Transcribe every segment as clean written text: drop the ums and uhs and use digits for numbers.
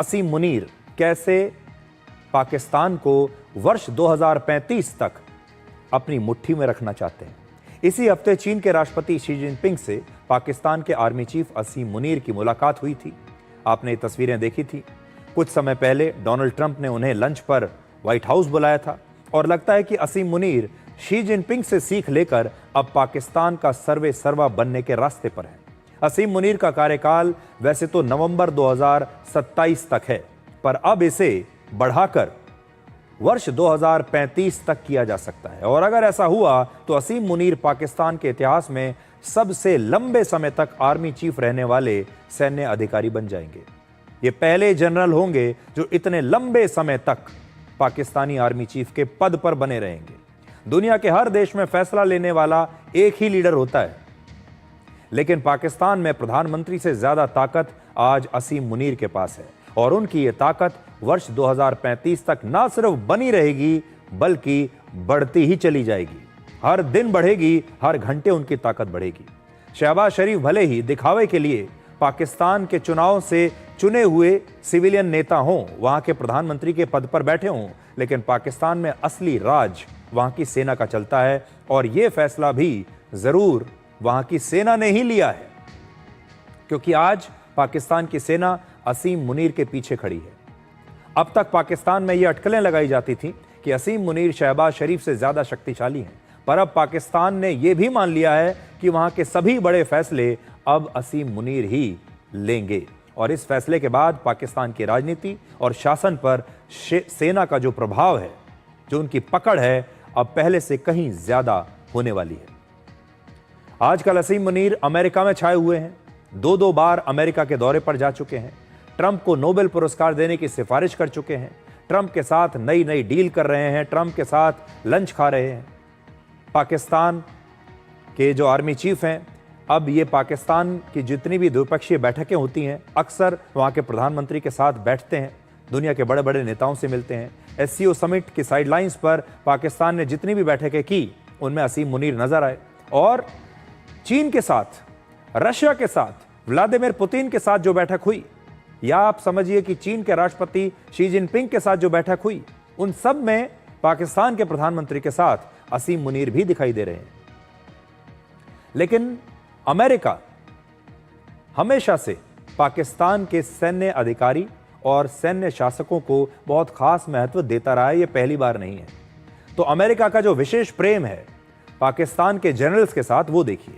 असीम मुनीर कैसे पाकिस्तान को वर्ष 2035 तक अपनी मुट्ठी में रखना चाहते हैं। इसी हफ्ते चीन के राष्ट्रपति शी जिनपिंग से पाकिस्तान के आर्मी चीफ असीम मुनीर की मुलाकात हुई थी। आपने ये तस्वीरें देखी थी। कुछ समय पहले डोनाल्ड ट्रंप ने उन्हें लंच पर व्हाइट हाउस बुलाया था और लगता है कि असीम मुनीर शी जिनपिंग से सीख लेकर अब पाकिस्तान का सर्वे सर्वा बनने के रास्ते पर है। असीम मुनीर का कार्यकाल वैसे तो नवंबर 2027 तक है, पर अब इसे बढ़ाकर वर्ष 2035 तक किया जा सकता है। और अगर ऐसा हुआ तो असीम मुनीर पाकिस्तान के इतिहास में सबसे लंबे समय तक आर्मी चीफ रहने वाले सैन्य अधिकारी बन जाएंगे। ये पहले जनरल होंगे जो इतने लंबे समय तक पाकिस्तानी आर्मी चीफ के पद पर बने रहेंगे। दुनिया के हर देश में फैसला लेने वाला एक ही लीडर होता है, लेकिन पाकिस्तान में प्रधानमंत्री से ज्यादा ताकत आज असीम मुनीर के पास है और उनकी ये ताकत वर्ष 2035 तक ना सिर्फ बनी रहेगी बल्कि बढ़ती ही चली जाएगी। हर दिन बढ़ेगी, हर घंटे उनकी ताकत बढ़ेगी। शहबाज शरीफ भले ही दिखावे के लिए पाकिस्तान के चुनाव से चुने हुए सिविलियन नेता हों, वहां के प्रधानमंत्री के पद पर बैठे हों, लेकिन पाकिस्तान में असली राज वहां की सेना का चलता है और यह फैसला भी जरूर वहां की सेना ने ही लिया है, क्योंकि आज पाकिस्तान की सेना असीम मुनीर के पीछे खड़ी है। अब तक पाकिस्तान में यह अटकलें लगाई जाती थी कि असीम मुनीर शहबाज शरीफ से ज्यादा शक्तिशाली हैं, पर अब पाकिस्तान ने यह भी मान लिया है कि वहां के सभी बड़े फैसले अब असीम मुनीर ही लेंगे। और इस फैसले के बाद पाकिस्तान की राजनीति और शासन पर सेना का जो प्रभाव है, जो उनकी पकड़ है, अब पहले से कहीं ज्यादा होने वाली है। आजकल असीम मुनीर अमेरिका में छाए हुए हैं। दो बार अमेरिका के दौरे पर जा चुके हैं। ट्रंप को नोबेल पुरस्कार देने की सिफारिश कर चुके हैं। ट्रंप के साथ नई नई डील कर रहे हैं। ट्रंप के साथ लंच खा रहे हैं। पाकिस्तान के जो आर्मी चीफ हैं, अब ये पाकिस्तान की जितनी भी द्विपक्षीय बैठकें होती हैं, अक्सर वहाँ के प्रधानमंत्री के साथ बैठते हैं, दुनिया के बड़े बड़े नेताओं से मिलते हैं। SCO समिट की साइडलाइंस पर पाकिस्तान ने जितनी भी बैठकें की, उनमें असीम मुनीर नजर आए। और चीन के साथ, रशिया के साथ, व्लादिमीर पुतिन के साथ जो बैठक हुई, या आप समझिए कि चीन के राष्ट्रपति शी जिनपिंग के साथ जो बैठक हुई, उन सब में पाकिस्तान के प्रधानमंत्री के साथ असीम मुनीर भी दिखाई दे रहे हैं। लेकिन अमेरिका हमेशा से पाकिस्तान के सैन्य अधिकारी और सैन्य शासकों को बहुत खास महत्व देता रहा है। यह पहली बार नहीं है। तो अमेरिका का जो विशेष प्रेम है पाकिस्तान के जनरल्स के साथ, वो देखिए।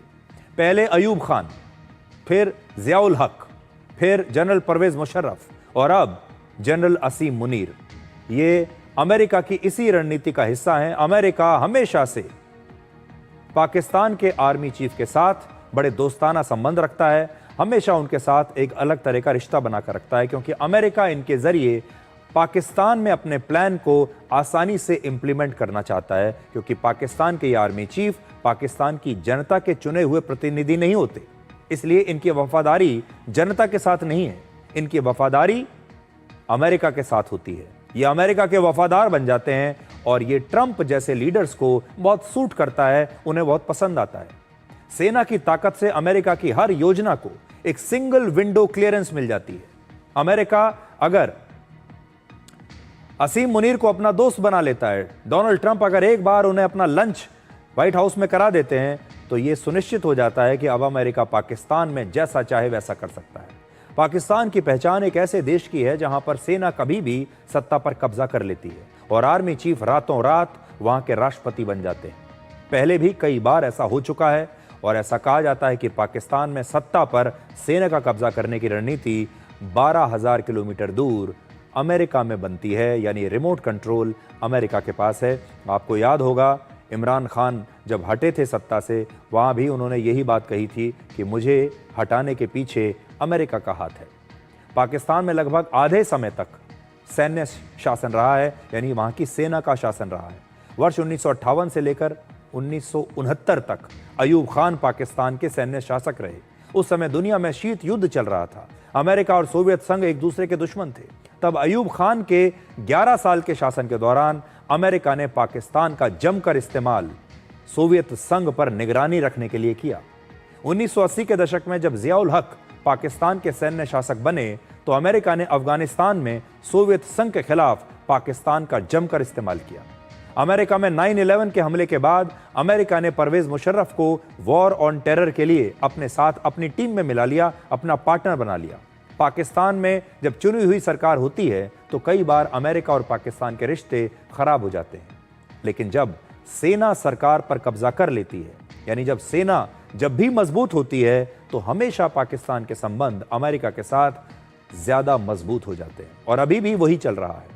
पहले अयूब खान, फिर जियाउल हक, फिर जनरल परवेज मुशर्रफ और अब जनरल असीम मुनीर। ये अमेरिका की इसी रणनीति का हिस्सा हैं। अमेरिका हमेशा से पाकिस्तान के आर्मी चीफ के साथ बड़े दोस्ताना संबंध रखता है, हमेशा उनके साथ एक अलग तरह का रिश्ता बनाकर रखता है, क्योंकि अमेरिका इनके जरिए पाकिस्तान में अपने प्लान को आसानी से इंप्लीमेंट करना चाहता है, क्योंकि पाकिस्तान के आर्मी चीफ पाकिस्तान की जनता के चुने हुए प्रतिनिधि नहीं होते। इसलिए इनकी वफादारी जनता के साथ नहीं है, इनकी वफादारी अमेरिका के साथ होती है। ये अमेरिका के वफादार बन जाते हैं और ये ट्रंप जैसे लीडर्स को बहुत सूट करता है, उन्हें बहुत पसंद आता है। सेना की ताकत से अमेरिका की हर योजना को एक सिंगल विंडो क्लियरेंस मिल जाती है। अमेरिका अगर असीम मुनीर को अपना दोस्त बना लेता है, डोनाल्ड ट्रंप अगर एक बार उन्हें अपना लंच व्हाइट हाउस में करा देते हैं, तो यह सुनिश्चित हो जाता है कि अब अमेरिका पाकिस्तान में जैसा चाहे वैसा कर सकता है। पाकिस्तान की पहचान एक ऐसे देश की है जहां पर सेना कभी भी सत्ता पर कब्जा कर लेती है और आर्मी चीफ रातों रात वहां के राष्ट्रपति बन जाते हैं। पहले भी कई बार ऐसा हो चुका है और ऐसा कहा जाता है कि पाकिस्तान में सत्ता पर सेना का कब्जा करने की रणनीति 12,000 किलोमीटर दूर अमेरिका में बनती है, यानी रिमोट कंट्रोल अमेरिका के पास है। आपको याद होगा इमरान खान जब हटे थे सत्ता से, वहाँ भी उन्होंने यही बात कही थी कि मुझे हटाने के पीछे अमेरिका का हाथ है। पाकिस्तान में लगभग आधे समय तक सैन्य शासन रहा है, यानी वहाँ की सेना का शासन रहा है। वर्ष 1958 से लेकर 1969 तक अयूब खान पाकिस्तान के सैन्य शासक रहे। उस समय दुनिया में शीत युद्ध चल रहा था। अमेरिका और सोवियत संघ एक दूसरे के दुश्मन थे। तब अयूब खान के 11 साल के शासन के दौरान अमेरिका ने पाकिस्तान का जमकर इस्तेमाल सोवियत संघ पर निगरानी रखने के लिए किया। 1980 के दशक में जब जियाउल हक पाकिस्तान के सैन्य शासक बने तो अमेरिका ने अफगानिस्तान में सोवियत संघ के खिलाफ पाकिस्तान का जमकर इस्तेमाल किया। अमेरिका में 9/11 के हमले के बाद अमेरिका ने परवेज मुशर्रफ को वॉर ऑन टेरर के लिए अपने साथ अपनी टीम में मिला लिया, अपना पार्टनर बना लिया। पाकिस्तान में जब चुनी हुई सरकार होती है तो कई बार अमेरिका और पाकिस्तान के रिश्ते खराब हो जाते हैं, लेकिन जब सेना सरकार पर कब्जा कर लेती है, यानी जब सेना जब भी मजबूत होती है, तो हमेशा पाकिस्तान के संबंध अमेरिका के साथ ज्यादा मजबूत हो जाते हैं, और अभी भी वही चल रहा है।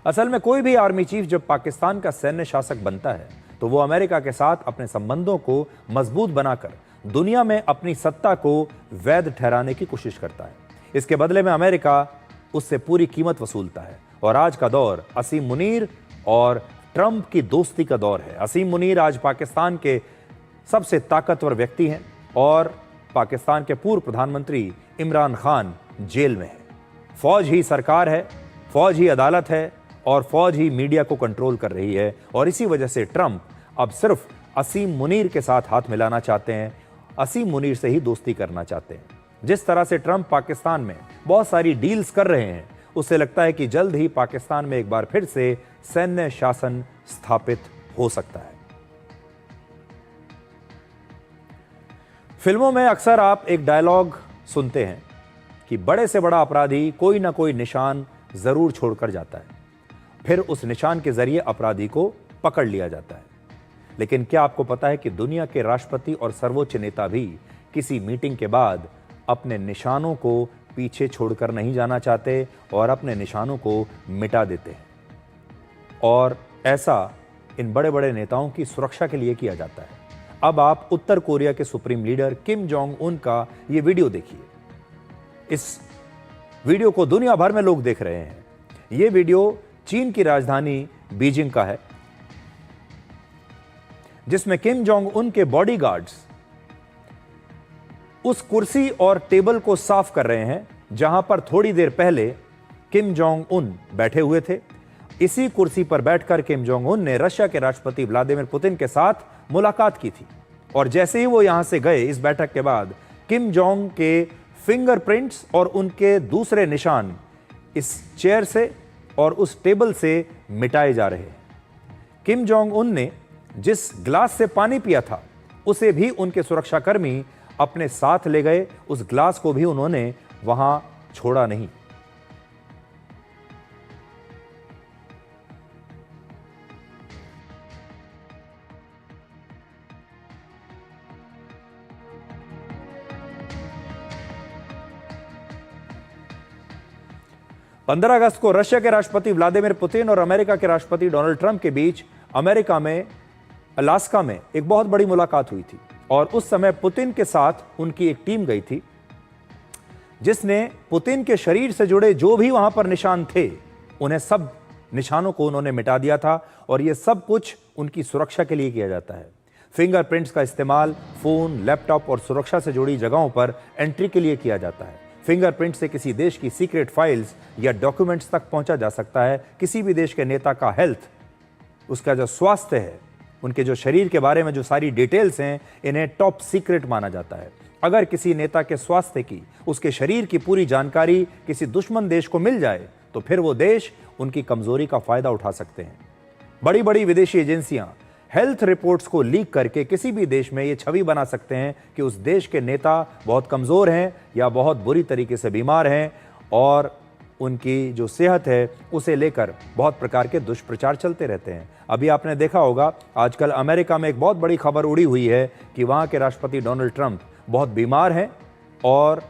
असल में कोई भी आर्मी चीफ जब पाकिस्तान का सैन्य शासक बनता है तो वो अमेरिका के साथ अपने संबंधों को मजबूत बनाकर दुनिया में अपनी सत्ता को वैध ठहराने की कोशिश करता है। इसके बदले में अमेरिका उससे पूरी कीमत वसूलता है, और आज का दौर असीम मुनीर और ट्रंप की दोस्ती का दौर है। असीम मुनीर आज पाकिस्तान के सबसे ताकतवर व्यक्ति हैं और पाकिस्तान के पूर्व प्रधानमंत्री इमरान खान जेल में है। फौज ही सरकार है, फौज ही अदालत है, और फौज ही मीडिया को कंट्रोल कर रही है, और इसी वजह से ट्रंप अब सिर्फ असीम मुनीर के साथ हाथ मिलाना चाहते हैं, असीम मुनीर से ही दोस्ती करना चाहते हैं। जिस तरह से ट्रंप पाकिस्तान में बहुत सारी डील्स कर रहे हैं, उससे लगता है कि जल्द ही पाकिस्तान में एक बार फिर से सैन्य शासन स्थापित हो सकता है। फिल्मों में अक्सर आप एक डायलॉग सुनते हैं कि बड़े से बड़ा अपराधी कोई ना कोई निशान जरूर छोड़कर जाता है, फिर उस निशान के जरिए अपराधी को पकड़ लिया जाता है। लेकिन क्या आपको पता है कि दुनिया के राष्ट्रपति और सर्वोच्च नेता भी किसी मीटिंग के बाद अपने निशानों को पीछे छोड़कर नहीं जाना चाहते और अपने निशानों को मिटा देते हैं, और ऐसा इन बड़े बड़े नेताओं की सुरक्षा के लिए किया जाता है। अब आप उत्तर कोरिया के supreme leader Kim Jong Un का ये वीडियो देखिए। इस वीडियो को दुनिया भर में लोग देख रहे हैं। ये वीडियो चीन की राजधानी बीजिंग का है, जिसमें किम जोंग उन के बॉडीगार्ड्स उस कुर्सी और टेबल को साफ कर रहे हैं जहां पर थोड़ी देर पहले किम जोंग उन बैठे हुए थे। इसी कुर्सी पर बैठकर किम जोंग उन ने रशिया के राष्ट्रपति व्लादिमीर पुतिन के साथ मुलाकात की थी, और जैसे ही वो यहां से गए इस बैठक के बाद, किम जोंग के फिंगरप्रिंट्स और उनके दूसरे निशान इस चेयर से और उस टेबल से मिटाए जा रहे हैं। किम जोंग उन ने जिस ग्लास से पानी पिया था उसे भी उनके सुरक्षाकर्मी अपने साथ ले गए, उस ग्लास को भी उन्होंने वहां छोड़ा नहीं। पंद्रह अगस्त को रशिया के राष्ट्रपति व्लादिमीर पुतिन और अमेरिका के राष्ट्रपति डोनाल्ड ट्रंप के बीच अमेरिका में अलास्का में एक बहुत बड़ी मुलाकात हुई थी, और उस समय पुतिन के साथ उनकी एक टीम गई थी जिसने पुतिन के शरीर से जुड़े जो भी वहां पर निशान थे उन्हें सब निशानों को उन्होंने मिटा दिया था, और यह सब कुछ उनकी सुरक्षा के लिए किया जाता है। फिंगरप्रिंट्स का इस्तेमाल फोन, लैपटॉप और सुरक्षा से जुड़ी जगहों पर एंट्री के लिए किया जाता है। फिंगरप्रिंट से किसी देश की सीक्रेट फाइल्स या डॉक्यूमेंट्स तक पहुंचा जा सकता है। किसी भी देश के नेता का हेल्थ, उसका जो स्वास्थ्य है, उनके जो शरीर के बारे में जो सारी डिटेल्स हैं, इन्हें टॉप सीक्रेट माना जाता है। अगर किसी नेता के स्वास्थ्य की, उसके शरीर की पूरी जानकारी किसी दुश्मन देश को मिल जाए तो फिर वो देश उनकी कमजोरी का फायदा उठा सकते हैं। बड़ी बड़ी विदेशी एजेंसियां हेल्थ रिपोर्ट्स को लीक करके किसी भी देश में ये छवि बना सकते हैं कि उस देश के नेता बहुत कमजोर हैं या बहुत बुरी तरीके से बीमार हैं, और उनकी जो सेहत है उसे लेकर बहुत प्रकार के दुष्प्रचार चलते रहते हैं। अभी आपने देखा होगा आजकल अमेरिका में एक बहुत बड़ी खबर उड़ी हुई है कि वहां के राष्ट्रपति डोनाल्ड ट्रंप बहुत बीमार हैं और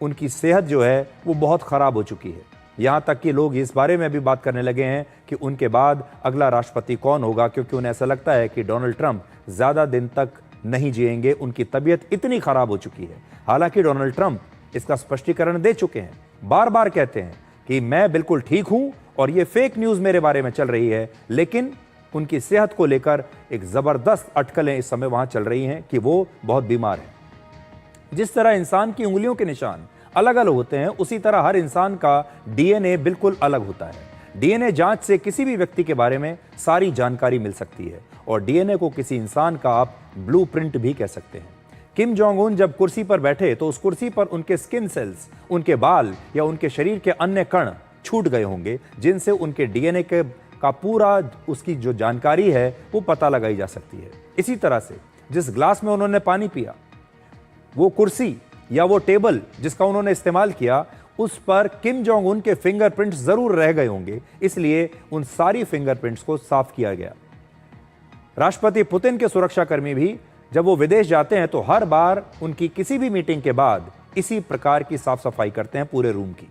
उनकी सेहत जो है वो बहुत खराब हो चुकी है। यहां तक कि लोग इस बारे में भी बात करने लगे हैं कि उनके बाद अगला राष्ट्रपति कौन होगा, क्योंकि उन्हें ऐसा लगता है कि डोनाल्ड ट्रंप ज्यादा दिन तक नहीं जिएंगे, उनकी तबीयत इतनी खराब हो चुकी है। हालांकि डोनाल्ड ट्रंप इसका स्पष्टीकरण दे चुके हैं, बार बार कहते हैं कि मैं बिल्कुल ठीक हूं और ये फेक न्यूज मेरे बारे में चल रही है, लेकिन उनकी सेहत को लेकर एक जबरदस्त अटकलें इस समय वहां चल रही हैं कि वो बहुत बीमार है। जिस तरह इंसान की उंगलियों के निशान अलग अलग होते हैं, उसी तरह हर इंसान का डीएनए बिल्कुल अलग होता है। डीएनए जांच से किसी भी व्यक्ति के बारे में सारी जानकारी मिल सकती है, और डीएनए को किसी इंसान का आप ब्लूप्रिंट भी कह सकते हैं। किम जोंग उन जब कुर्सी पर बैठे तो उस कुर्सी पर उनके स्किन सेल्स, उनके बाल या उनके शरीर के अन्य कण छूट गए होंगे, जिनसे उनके डीएनए का पूरा उसकी जो जानकारी है वो पता लगाई जा सकती है। इसी तरह से जिस ग्लास में उन्होंने पानी पिया, वो कुर्सी या वो टेबल जिसका उन्होंने इस्तेमाल किया, उस पर किम जोंग उन के फिंगरप्रिंट्स जरूर रह गए होंगे, इसलिए उन सारी फिंगरप्रिंट्स को साफ किया गया। राष्ट्रपति पुतिन के सुरक्षाकर्मी भी जब वो विदेश जाते हैं तो हर बार उनकी किसी भी मीटिंग के बाद इसी प्रकार की साफ सफाई करते हैं पूरे रूम की।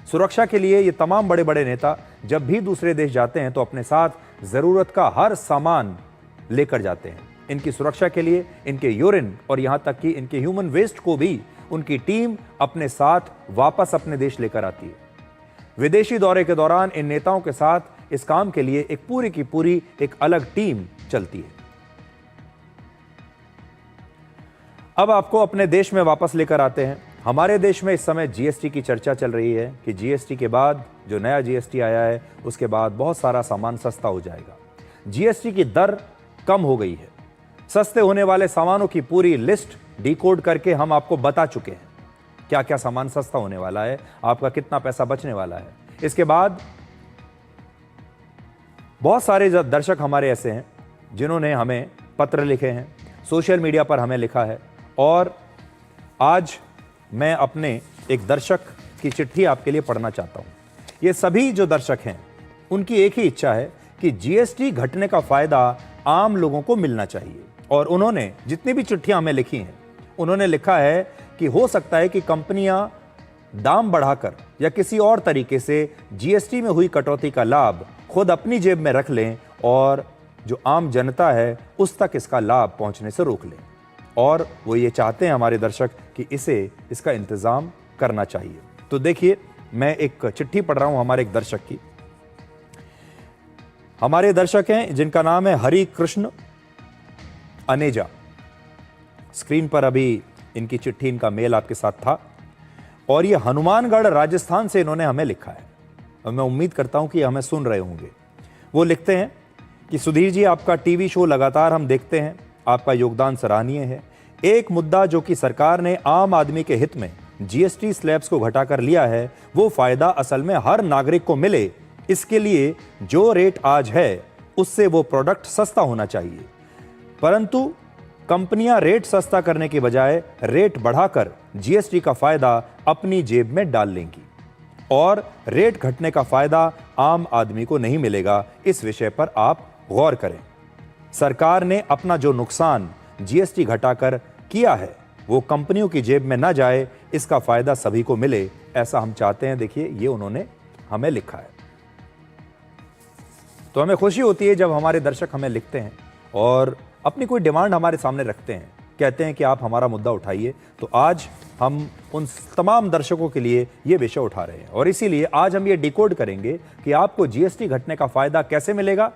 सुरक्षा के लिए ये तमाम बड़े बड़े नेता जब भी दूसरे देश जाते हैं तो अपने साथ जरूरत का हर सामान लेकर जाते हैं। इनकी सुरक्षा के लिए इनके यूरिन और यहां तक कि इनके ह्यूमन वेस्ट को भी उनकी टीम अपने साथ वापस अपने देश लेकर आती है। विदेशी दौरे के दौरान इन नेताओं के साथ इस काम के लिए एक पूरी की पूरी एक अलग टीम चलती है। अब आपको अपने देश में वापस लेकर आते हैं। हमारे देश में इस समय जीएसटी की चर्चा चल रही है कि जीएसटी के बाद जो नया जीएसटी आया है उसके बाद बहुत सारा सामान सस्ता हो जाएगा। जीएसटी की दर कम हो गई है। सस्ते होने वाले सामानों की पूरी लिस्ट डिकोड करके हम आपको बता चुके हैं क्या क्या सामान सस्ता होने वाला है, आपका कितना पैसा बचने वाला है। इसके बाद बहुत सारे दर्शक हमारे ऐसे हैं जिन्होंने हमें पत्र लिखे हैं, सोशल मीडिया पर हमें लिखा है, और आज मैं अपने एक दर्शक की चिट्ठी आपके लिए पढ़ना चाहता हूं। ये सभी जो दर्शक हैं उनकी एक ही इच्छा है कि जीएसटी घटने का फायदा आम लोगों को मिलना चाहिए, और उन्होंने जितनी भी चिट्ठियां हमें लिखी हैं उन्होंने लिखा है कि हो सकता है कि कंपनियां दाम बढ़ाकर या किसी और तरीके से जीएसटी में हुई कटौती का लाभ खुद अपनी जेब में रख लें और जो आम जनता है उस तक इसका लाभ पहुंचने से रोक लें। और वो ये चाहते हैं हमारे दर्शक कि इसका इंतजाम करना चाहिए। तो देखिए, मैं एक चिट्ठी पढ़ रहा हूं हमारे एक दर्शक की। हमारे दर्शक हैं जिनका नाम है हरि कृष्ण अनेजा। स्क्रीन पर अभी इनकी चिट्ठी, इनका मेल आपके साथ था, और ये हनुमानगढ़ राजस्थान से इन्होंने हमें लिखा है, और मैं उम्मीद करता हूं कि हमें सुन रहे होंगे। वो लिखते हैं कि सुधीर जी, आपका टीवी शो लगातार हम देखते हैं, आपका योगदान सराहनीय है। एक मुद्दा जो कि सरकार ने आम आदमी के हित में जीएसटी स्लैब्स को घटाकर लिया है, वो फायदा असल में हर नागरिक को मिले, इसके लिए जो रेट आज है उससे वो प्रोडक्ट सस्ता होना चाहिए। परंतु कंपनियां रेट सस्ता करने के बजाय रेट बढ़ाकर जीएसटी का फायदा अपनी जेब में डाल लेंगी, और रेट घटने का फायदा आम आदमी को नहीं मिलेगा। इस विषय पर आप गौर करें। सरकार ने अपना जो नुकसान जीएसटी घटाकर किया है वो कंपनियों की जेब में ना जाए, इसका फायदा सभी को मिले, ऐसा हम चाहते हैं। देखिए, ये उन्होंने हमें लिखा है। तो हमें खुशी होती है जब हमारे दर्शक हमें लिखते हैं और अपनी कोई डिमांड हमारे सामने रखते हैं, कहते हैं कि आप हमारा मुद्दा उठाइए। तो आज हम उन तमाम दर्शकों के लिए ये विषय उठा रहे हैं, और इसीलिए आज हम ये डिकोड करेंगे कि आपको जीएसटी घटने का फायदा कैसे मिलेगा